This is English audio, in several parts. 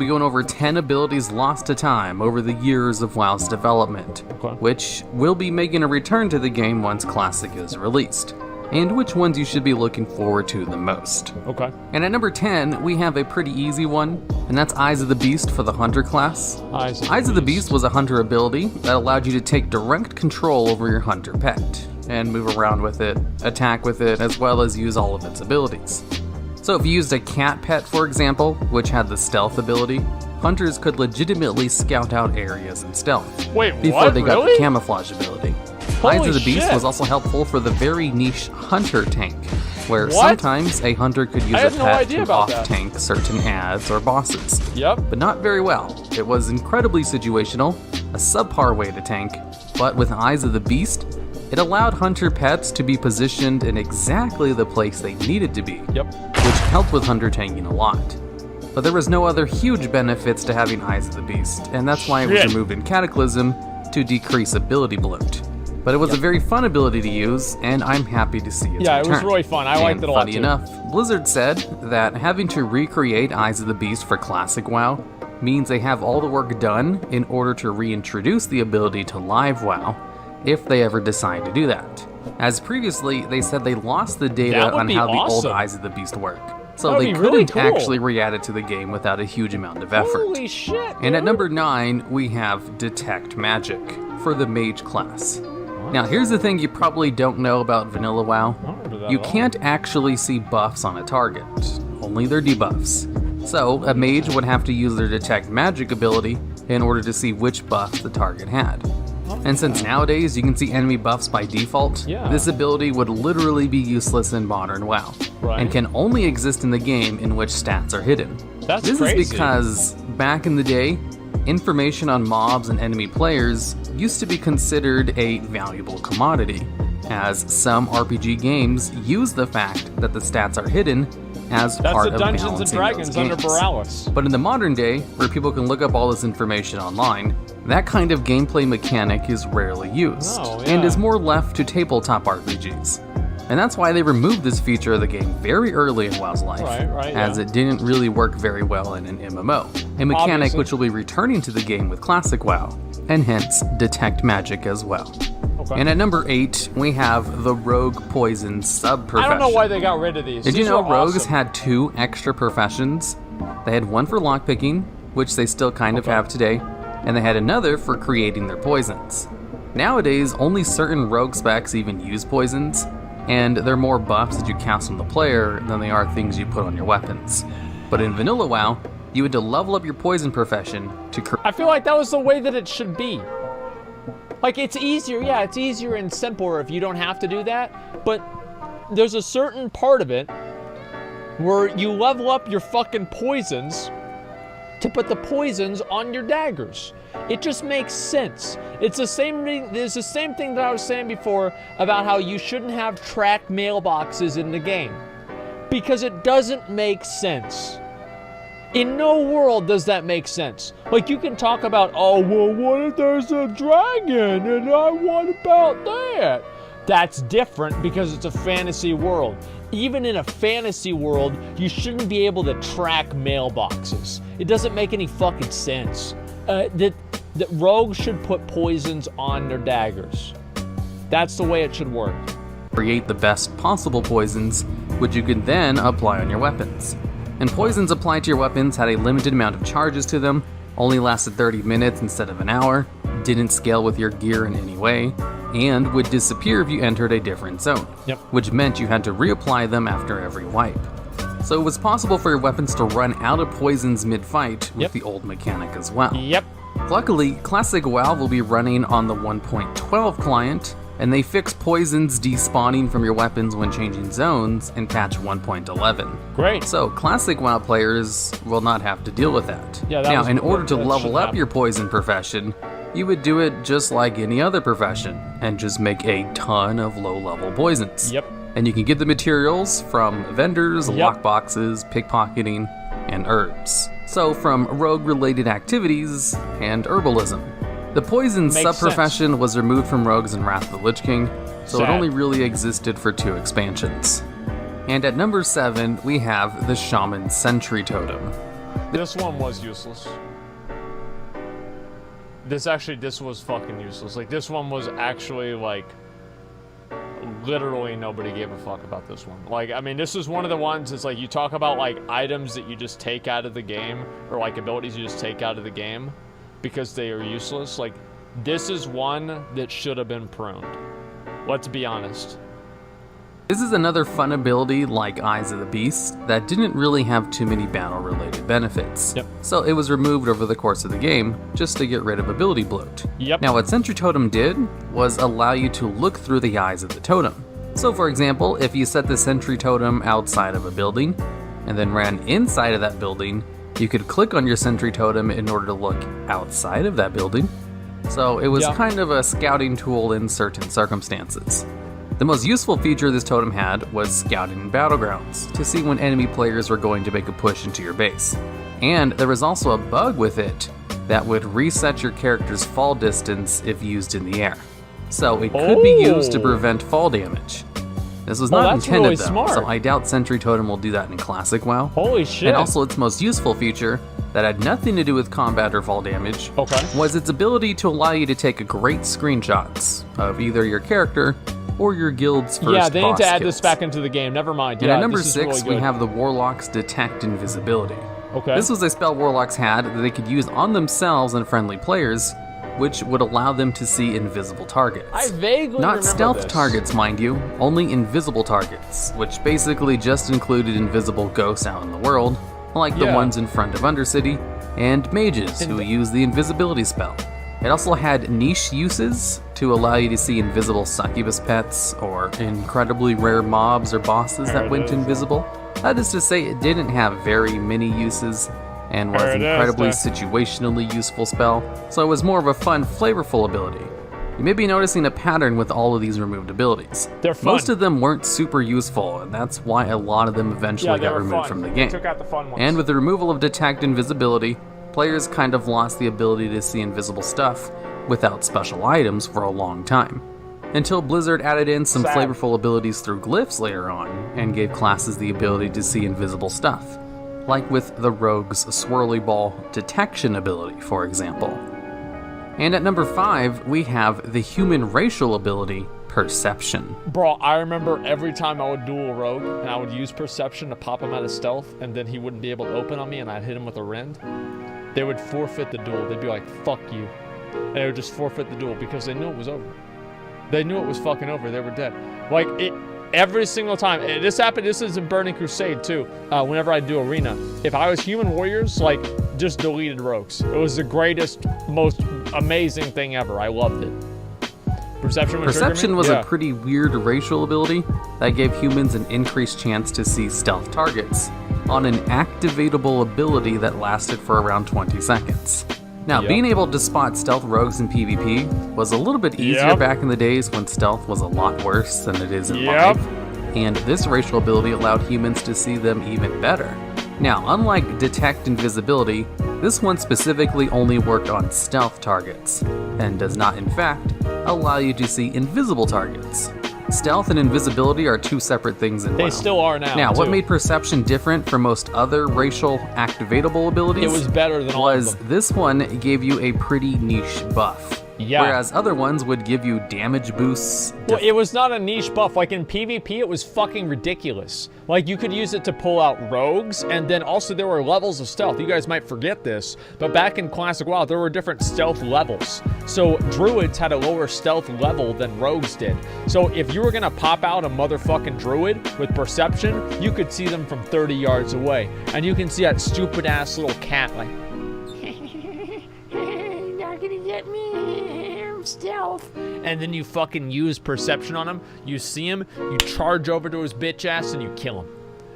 be going over 10 abilities lost to time over the years of WoW's development, which will be making a return to the game once Classic is released, and which ones you should be looking forward to the most. And at number 10, we have a pretty easy one, and that's Eyes of the Beast for the Hunter class. Eyes of the Beast was a hunter ability that allowed you to take direct control over your hunter pet, and move around with it, attack with it, as well as use all of its abilities. So if you used a cat pet, for example, which had the stealth ability, hunters could legitimately scout out areas in stealth before they got the camouflage ability. Eyes of the Beast was also helpful for the very niche hunter tank, where sometimes a hunter could use a pet to off-tank certain ads or bosses. But not very well. It was incredibly situational, a subpar way to tank, but with Eyes of the Beast, it allowed hunter pets to be positioned in exactly the place they needed to be, which helped with hunter tanking a lot. But there was no other huge benefits to having Eyes of the Beast, and that's why it was removed in Cataclysm to decrease ability bloat. But it was a very fun ability to use, and I'm happy to see its return. It was really fun. I liked it a lot too. Funny enough, Blizzard said that having to recreate Eyes of the Beast for Classic WoW means they have all the work done in order to reintroduce the ability to live WoW, if they ever decide to do that. As previously, they said they lost the data on how the old Eyes of the Beast work, so they couldn't actually re-add it to the game without a huge amount of effort. Holy shit! And at number 9, we have Detect Magic for the Mage class. Now here's the thing you probably don't know about Vanilla WoW. You can't actually see buffs on a target, only their debuffs. So a mage would have to use their Detect Magic ability in order to see which buffs the target had. And since nowadays you can see enemy buffs by default, this ability would literally be useless in modern WoW, and can only exist in the game in which stats are hidden. This is because, back in the day, information on mobs and enemy players used to be considered a valuable commodity, as some RPG games use the fact that the stats are hidden as part of Dungeons and Dragons under Borealis. But in the modern day, where people can look up all this information online, that kind of gameplay mechanic is rarely used, and is more left to tabletop RPGs. And that's why they removed this feature of the game very early in WoW's life, as it didn't really work very well in an MMO, a mechanic which will be returning to the game with Classic WoW, and hence Detect Magic as well. And at number 8, we have the Rogue Poison sub-profession. I don't know why they got rid of these. Did you know Rogues had 2 extra professions? They had one for lockpicking, which they still kind of have today, and they had another for creating their poisons. Nowadays, only certain rogue specs even use poisons, and they're more buffs that you cast on the player than they are things you put on your weapons. But in Vanilla WoW, you had to level up your poison profession to I feel like that was the way that it should be. Like, it's easier, it's easier and simpler if you don't have to do that, but there's a certain part of it where you level up your fucking poisons to put the poisons on your daggers. It just makes sense. It's the same thing, there's the same thing that I was saying before about how you shouldn't have tracked mailboxes in the game, because it doesn't make sense. In no world does that make sense. Like, you can talk about, oh, well, what if there's a dragon, and what about that? That's different because it's a fantasy world. Even in a fantasy world, you shouldn't be able to track mailboxes. It doesn't make any fucking sense. That rogues should put poisons on their daggers. That's the way it should work. Create the best possible poisons, which you can then apply on your weapons. And poisons applied to your weapons had a limited amount of charges to them, only lasted 30 minutes instead of an hour, didn't scale with your gear in any way, and would disappear if you entered a different zone, which meant you had to reapply them after every wipe. So it was possible for your weapons to run out of poisons mid-fight with the old mechanic as well. Luckily, Classic WoW will be running on the 1.12 client, and they fix poisons despawning from your weapons when changing zones in patch 1.11. Great. So Classic WoW players will not have to deal with that. Now, in order to level up your poison profession, you would do it just like any other profession, and just make a ton of low-level poisons. And you can get the materials from vendors, lockboxes, pickpocketing, and herbs. So from rogue-related activities and herbalism. The poison sub-profession was removed from rogues in Wrath of the Lich King, so it only really existed for 2 expansions. And at number 7, we have the Shaman Sentry Totem. This one was useless. This was fucking useless. Like, this one was actually, like, literally nobody gave a fuck about this one. Like, I mean, this is one of the ones, it's like, you talk about, like, items that you just take out of the game, or, like, abilities you just take out of the game because they are useless. Like, this is one that should have been pruned. Let's be honest. This is another fun ability like Eyes of the Beast that didn't really have too many battle-related benefits. Yep. So it was removed over the course of the game just to get rid of ability bloat. Yep. Now what Sentry Totem did was allow you to look through the eyes of the totem. So for example, if you set the Sentry Totem outside of a building and then ran inside of that building, you could click on your Sentry Totem in order to look outside of that building. So it was kind of a scouting tool in certain circumstances. The most useful feature this totem had was scouting in battlegrounds, to see when enemy players were going to make a push into your base. And there was also a bug with it that would reset your character's fall distance if used in the air. So it could be used to prevent fall damage. This was not intended really though, smart. so I doubt Sentry Totem will do that in Classic WoW. Holy shit. And also its most useful feature, that had nothing to do with combat or fall damage, was its ability to allow you to take great screenshots of either your character or your guild's first Yeah, they need to add kills. this back into the game. Never mind. And Yeah, at number this is 6, really we good. have the Warlock's Detect Invisibility. Okay. This was a spell Warlocks had that they could use on themselves and friendly players, which would allow them to see invisible targets. I vaguely Not remember stealth this. targets, mind you, only invisible targets, which basically just included invisible ghosts out in the world, like the ones in front of Undercity, and mages who use the invisibility spell. It also had niche uses to allow you to see invisible succubus pets or incredibly rare mobs or bosses that went invisible. That is to say, it didn't have very many uses and was an incredibly situationally useful spell, so it was more of a fun, flavorful ability. You may be noticing a pattern with all of these removed abilities. They're fun. Most of them weren't super useful, and that's why a lot of them eventually got removed from the game. Took out the fun ones. And with the removal of Detect Invisibility, players kind of lost the ability to see invisible stuff without special items for a long time. Until Blizzard added in some flavorful abilities through glyphs later on, and gave classes the ability to see invisible stuff. Like with the Rogue's Swirly Ball Detection ability, for example. And at number 5, we have the human racial ability, Perception. Bro, I remember every time I would duel a rogue, and I would use Perception to pop him out of stealth, and then he wouldn't be able to open on me, and I'd hit him with a rend. They would forfeit the duel. They'd be like, fuck you. And they would just forfeit the duel because they knew it was over. They knew it was fucking over. They were dead. Like, every single time. This happened, this is in Burning Crusade too. Whenever I do arena, if I was human warriors, like, just deleted rogues. It was the greatest, most amazing thing ever. I loved it. Perception was a pretty weird racial ability that gave humans an increased chance to see stealth targets on an activatable ability that lasted for around 20 seconds. Now, being able to spot stealth rogues in PvP was a little bit easier back in the days when stealth was a lot worse than it is in live, and this racial ability allowed humans to see them even better. Now, unlike Detect Invisibility, this one specifically only worked on stealth targets, and does not, in fact, allow you to see invisible targets. Stealth and invisibility are two separate things in WoW. They still are now. Now, what made Perception different from most other racial activatable abilities? It was better than all of them. This one gave you a pretty niche buff. Yeah. Whereas other ones would give you damage boosts. Well, it was not a niche buff. Like in PvP, it was fucking ridiculous. Like you could use it to pull out rogues, and then also there were levels of stealth. You guys might forget this, but back in Classic WoW, there were different stealth levels. So druids had a lower stealth level than rogues did. So if you were gonna pop out a motherfucking druid with Perception, you could see them from 30 yards away. And you can see that stupid ass little cat like, not gonna get me, I'm stealth. And then you fucking use Perception on him, you see him, you charge over to his bitch ass and you kill him.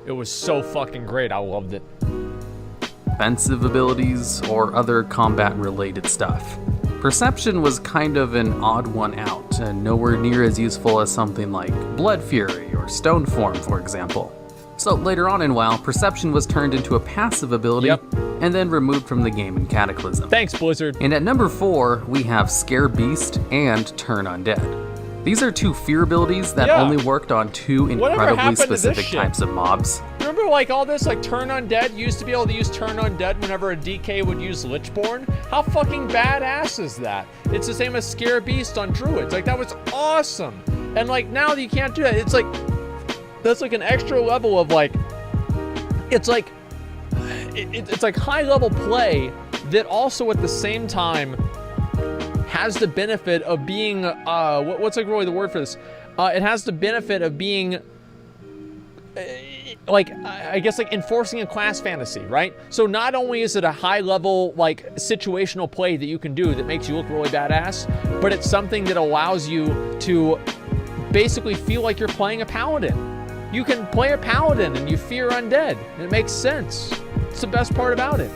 It was so fucking great, I loved it. Offensive abilities or other combat related stuff. Perception was kind of an odd one out, and nowhere near as useful as something like Blood Fury or Stone Form, for example. So later on in WoW, Perception was turned into a passive ability, and then removed from the game in Cataclysm. Thanks, Blizzard. And at number 4, we have Scare Beast and Turn Undead. These are two fear abilities that only worked on two incredibly specific types of mobs. Remember remember like all this like turn undead? You used to be able to use turn undead whenever a DK would use Lichborn. How fucking badass is that? It's the same as Scare Beast on Druids. Like that was awesome. And like now you can't do that. It's like that's like an extra level of like it's like it's like high level play that also at the same time has the benefit of being what's like really the word for this? It has the benefit of being like I guess like enforcing a class fantasy, right? So not only is it a high level like situational play that you can do that makes you look really badass, but it's something that allows you to basically feel like you're playing a paladin. You can play a paladin and you fear undead. It makes sense. It's the best part about it.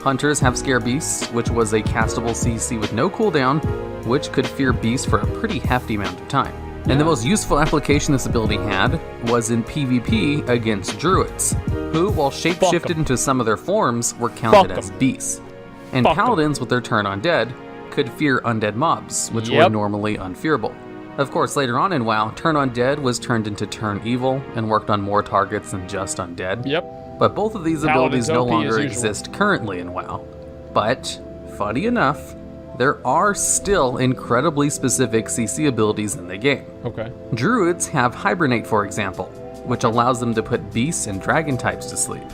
Hunters have Scare Beasts, which was a castable CC with no cooldown, which could fear beasts for a pretty hefty amount of time. And the most useful application this ability had was in PvP against druids, who, while shapeshifted into some of their forms, were counted as beasts. And paladins, with their turn undead, could fear undead mobs, which were normally unfearable. Of course, later on in WoW, turn undead was turned into turn evil and worked on more targets than just undead. But both of these abilities no longer exist currently in WoW. But, funny enough, there are still incredibly specific CC abilities in the game. Druids have Hibernate, for example, which allows them to put beasts and dragon types to sleep.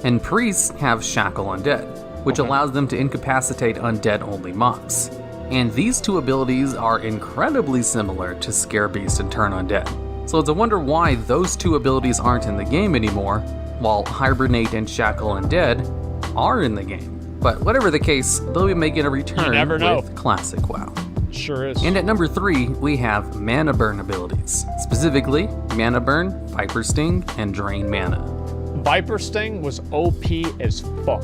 And priests have Shackle Undead, which allows them to incapacitate undead-only mobs. And these two abilities are incredibly similar to Scare Beast and Turn Undead. So it's a wonder why those two abilities aren't in the game anymore, while Hibernate and Shackle Undead are in the game. But whatever the case, they'll be making a return with Classic WoW. Sure is. And at number 3, we have Mana Burn abilities. Specifically, Mana Burn, Viper Sting, and Drain Mana. Viper Sting was OP as fuck.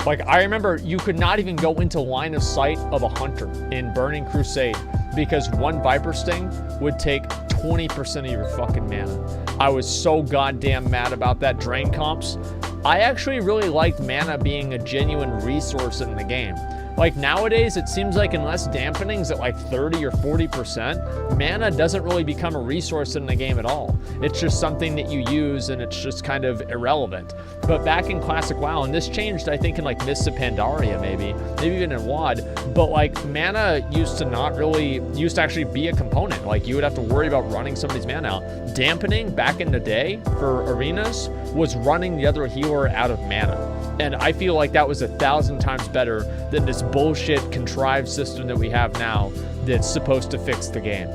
Like, I remember you could not even go into line of sight of a hunter in Burning Crusade because one Viper Sting would take 20% of your fucking mana. I was so goddamn mad about that drain comps. I actually really liked mana being a genuine resource in the game. Like nowadays, it seems like unless dampening's at like 30 or 40%, mana doesn't really become a resource in the game at all. It's just something that you use and it's just kind of irrelevant. But back in Classic WoW, and this changed I think in like Mists of Pandaria maybe even in WoD, but like mana used to actually be a component. Like you would have to worry about running somebody's mana out. Dampening back in the day for arenas was running the other healer out of mana. And I feel like that was 1,000 times better than this bullshit contrived system that we have now that's supposed to fix the game.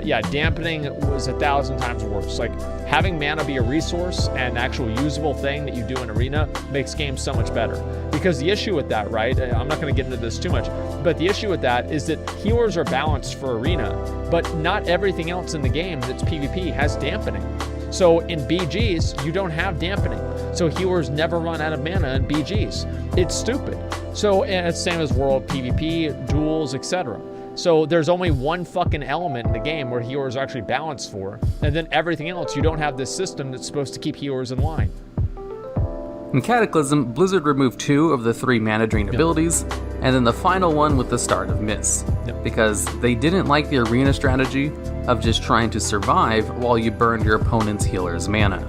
Yeah, dampening was 1,000 times worse. Like having mana be a resource and actual usable thing that you do in arena makes games so much better. Because the issue with that, right? I'm not going to get into this too much, but the issue with that is that healers are balanced for arena, but not everything else in the game that's PvP has dampening. So in BGs, you don't have dampening. So healers never run out of mana in BGs. It's stupid. So and it's same as World PvP, duels, etc. So there's only one fucking element in the game where healers are actually balanced for, and then everything else, you don't have this system that's supposed to keep healers in line. In Cataclysm, Blizzard removed 2 of the 3 mana drain abilities, and then the final one with the start of Miss, because they didn't like the arena strategy of just trying to survive while you burned your opponent's healer's mana.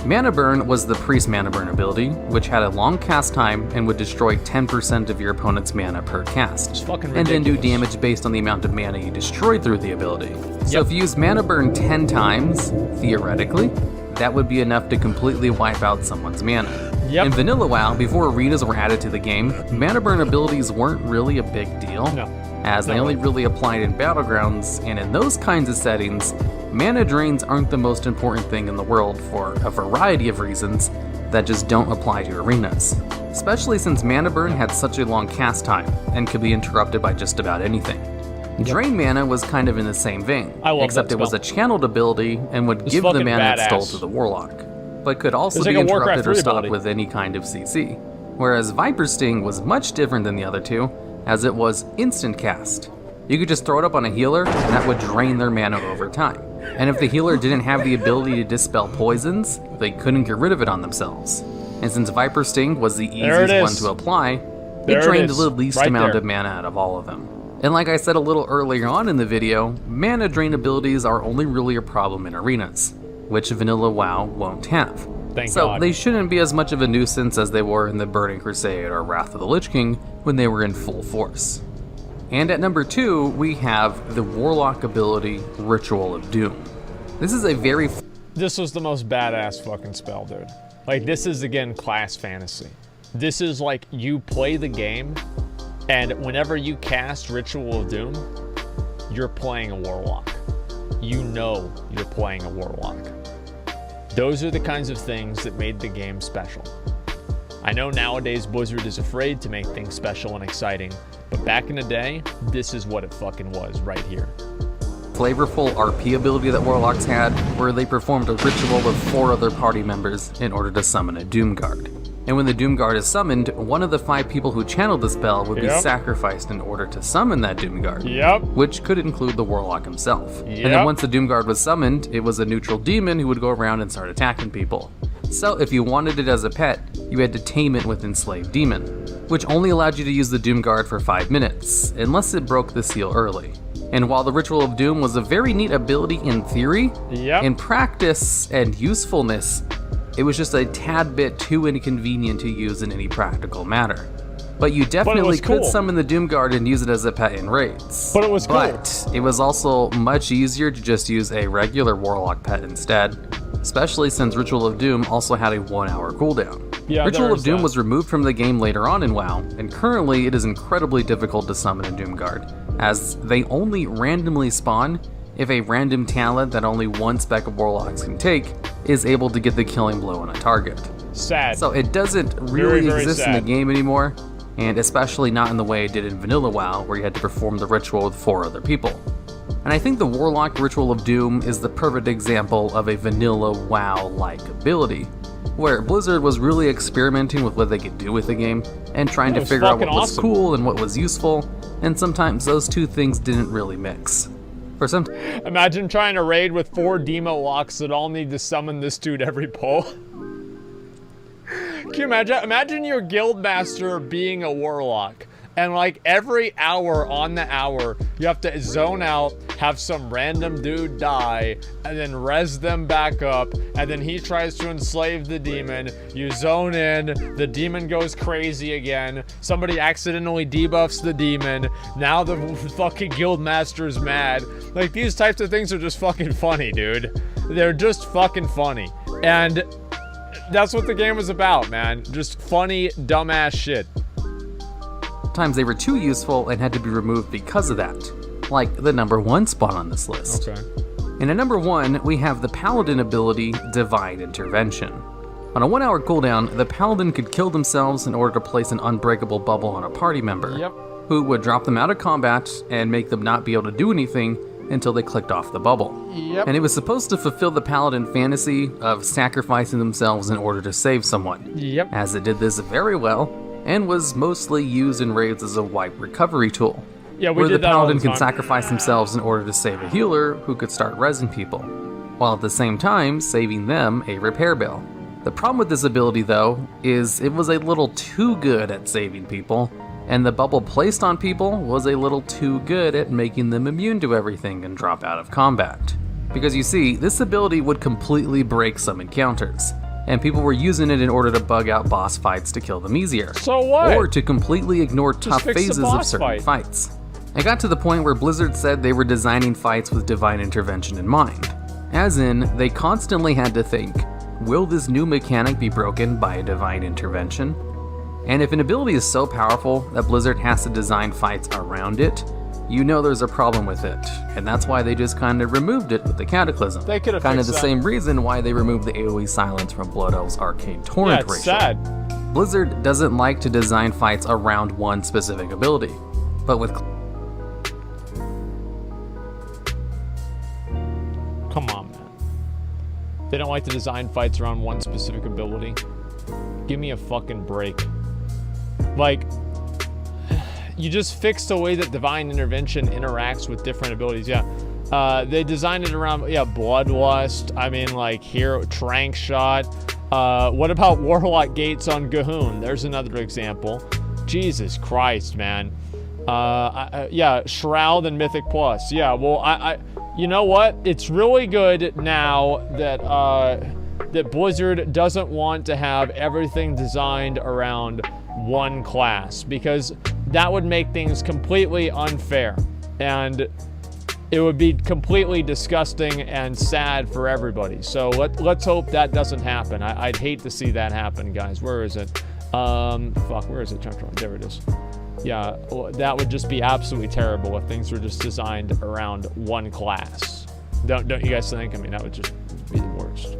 Mana Burn was the Priest Mana Burn ability, which had a long cast time and would destroy 10% of your opponent's mana per cast, and then do damage based on the amount of mana you destroyed through the ability. So if you use Mana Burn 10 times, theoretically, that would be enough to completely wipe out someone's mana. In Vanilla WoW, before arenas were added to the game, Mana Burn abilities weren't really a big deal, as they only really applied in Battlegrounds, and in those kinds of settings, mana drains aren't the most important thing in the world for a variety of reasons that just don't apply to arenas. Especially since Mana Burn had such a long cast time and could be interrupted by just about anything. Drain Mana was kind of in the same vein, except it was a channeled ability and would give the mana it stole to the Warlock, but could also be interrupted or stopped with any kind of CC. Whereas Viper Sting was much different than the other two, as it was instant cast. You could just throw it up on a healer, and that would drain their mana over time. And if the healer didn't have the ability to dispel poisons, they couldn't get rid of it on themselves. And since Viper Sting was the easiest one to apply, it drained the least amount of mana out of all of them. And like I said a little earlier on in the video, mana drain abilities are only really a problem in arenas, which Vanilla WoW won't have. Thank So God. they shouldn't be as much of a nuisance as they were in the Burning Crusade or Wrath of the Lich King when they were in full force. And at number 2, we have the Warlock ability, Ritual of Doom. This is a very... This was the most badass fucking spell, dude. Like, this is, again, class fantasy. This is like, you play the game, and whenever you cast Ritual of Doom, you're playing a Warlock. You know you're playing a Warlock. Those are the kinds of things that made the game special. I know nowadays Blizzard is afraid to make things special and exciting, but back in the day, this is what it fucking was right here. flavorful RP ability that Warlocks had, where they performed a ritual with 4 other party members in order to summon a Doomguard. And when the Doomguard is summoned, one of the 5 people who channeled the spell would be sacrificed in order to summon that Doomguard, which could include the Warlock himself. And then once the Doomguard was summoned, it was a neutral demon who would go around and start attacking people. So if you wanted it as a pet, you had to tame it with Enslaved Demon, which only allowed you to use the Doomguard for 5 minutes, unless it broke the seal early. And while the Ritual of Doom was a very neat ability in theory, in practice and usefulness, it was just a tad bit too inconvenient to use in any practical manner. But you definitely could summon the Doomguard and use it as a pet in raids. But it was cool. But it was also much easier to just use a regular Warlock pet instead, especially since Ritual of Doom also had a 1-hour cooldown. Ritual of Doom was removed from the game later on in WoW, and currently it is incredibly difficult to summon a Doomguard, as they only randomly spawn if a random talent that only one spec of Warlocks can take is able to get the killing blow on a target. Sad. So it doesn't really exist in the game anymore, and especially not in the way it did in Vanilla WoW, where you had to perform the ritual with 4 other people. And I think the Warlock Ritual of Doom is the perfect example of a Vanilla WoW-like ability, where Blizzard was really experimenting with what they could do with the game, and trying to figure out what was cool and what was useful, and sometimes those two things didn't really mix. Imagine trying to raid with 4 Demo Locks that all need to summon this dude every pull. Can you imagine? Imagine your guild master being a Warlock, and like every hour on the hour, you have to zone out, have some random dude die, and then res them back up, and then he tries to enslave the demon, you zone in, the demon goes crazy again, somebody accidentally debuffs the demon, now the fucking guild master is mad. Like, these types of things are just fucking funny, dude. They're just fucking funny. And that's what the game was about, man. Just funny, dumbass shit. Sometimes they were too useful and had to be removed because of that, like the number 1 spot on this list. And at number 1, we have the Paladin ability, Divine Intervention. On a 1-hour cooldown, the Paladin could kill themselves in order to place an unbreakable bubble on a party member, who would drop them out of combat and make them not be able to do anything until they clicked off the bubble. And it was supposed to fulfill the Paladin fantasy of sacrificing themselves in order to save someone, as it did this very well, and was mostly used in raids as a wipe recovery tool, where the Paladin can sacrifice themselves in order to save a healer who could start rezzing people, while at the same time saving them a repair bill. The problem with this ability, though, is it was a little too good at saving people, and the bubble placed on people was a little too good at making them immune to everything and drop out of combat. Because you see, this ability would completely break some encounters, and people were using it in order to bug out boss fights to kill them easier. So what? Or to completely ignore tough phases of certain fights. It got to the point where Blizzard said they were designing fights with Divine Intervention in mind. As in, they constantly had to think, will this new mechanic be broken by a Divine Intervention? And if an ability is so powerful that Blizzard has to design fights around it, you know there's a problem with it, and that's why they just kind of removed it with the Cataclysm. They could have kind of the same reason why they removed the AoE silence from Blood Elves' Arcane Torrent it's ratio. sad. Blizzard doesn't like to design fights around one specific ability, but with Come on, man. They don't like to design fights around one specific ability. Give me a fucking break. Like, you just fixed the way that Divine Intervention interacts with different abilities. They designed it around, Bloodlust. I mean, like, here, Trank Shot. What about Warlock Gates on Gahoon? There's another example. Jesus Christ, man. Shroud and Mythic Plus. Yeah, well, you know what? It's really good now that, that Blizzard doesn't want to have everything designed around one class, because that would make things completely unfair, and it would be completely disgusting and sad for everybody. So let's hope that doesn't happen. I'd hate to see that happen, guys. Where is it? Where is it? There it is. Yeah, that would just be absolutely terrible if things were just designed around one class. Don't you guys think? I mean, that would just be the worst.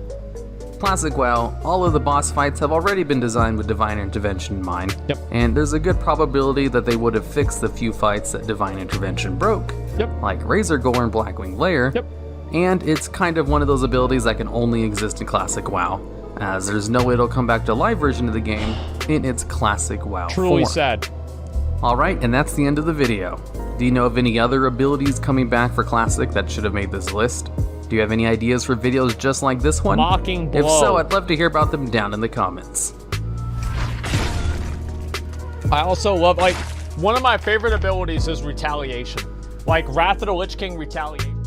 Classic WoW, all of the boss fights have already been designed with Divine Intervention in mind. Yep. And there's a good probability that they would have fixed the few fights that Divine Intervention broke. Yep. Like Razor Gore and Blackwing Lair. Yep. And it's kind of one of those abilities that can only exist in Classic WoW, as there's no way it'll come back to live version of the game in its Classic WoW Truly form. sad. Alright, and that's the end of the video. Do you know of any other abilities coming back for Classic that should have made this list? Do you have any ideas for videos just like this one? Mocking Blow. If so, I'd love to hear about them down in the comments. I also love, like, one of my favorite abilities is Retaliation. Like, Wrath of the Lich King Retaliation.